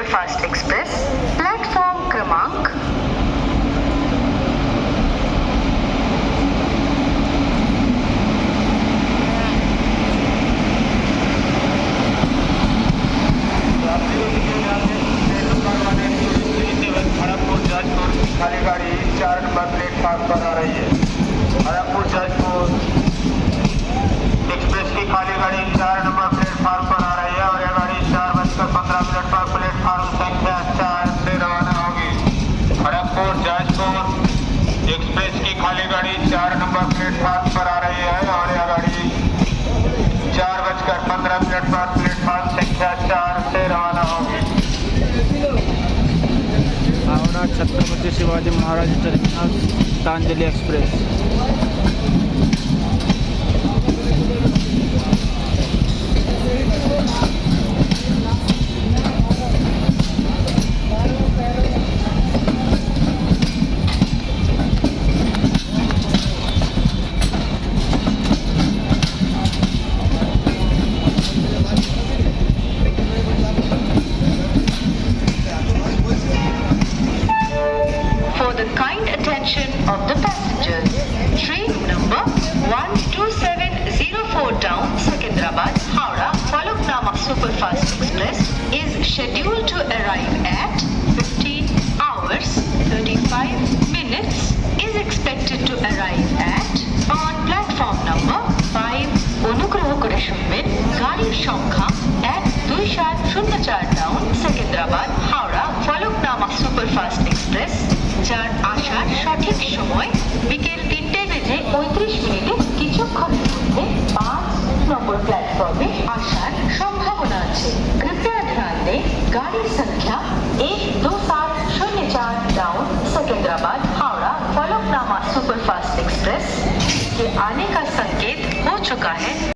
Superfast express platform क्रमांक खाली गाड़ी 4 नंबर प्लेटफार्म पर आ रही है। खड़गपुर जजपुर एक्सप्रेस की खाली गाड़ी 4 नंबर प्लेटफार्म पर आ रही है और यह गाड़ी 4:15 पर प्लेटफार्म संख्या 4 से रवाना होगी। खड़गपुर जजपुर एक्सप्रेस की खाली गाड़ी 4 नंबर प्लेटफार्म पर आ रही है और यह गाड़ी 4:15 पर प्लेटफार्म संख्या 4 से रवाना होगी। Howrah Chhatrapati Shivaji Maharaj terminus Gitanjali express. For the kind attention of the passengers, train number 12704 down Secunderabad Howrah Faluknama Superfast Express is scheduled to arrive at 15 hours 35 minutes is expected to arrive at on platform number 5 অনুগ্রহ করে শুনবেন গাড়ির সংখ্যা 12704 down Secunderabad Howrah Falaknuma superfast express যার আসার সঠিক সময় বিকেল 3:35 কিছুক্ষণের মধ্যে 5 নম্বর প্ল্যাটফর্মে আসার সম্ভাবনা আছে। कृपया ध्यान दें गाड़ी संख्या 12704 down Secunderabad Howrah Falaknuma superfast express के आने का संकेत हो चुका है।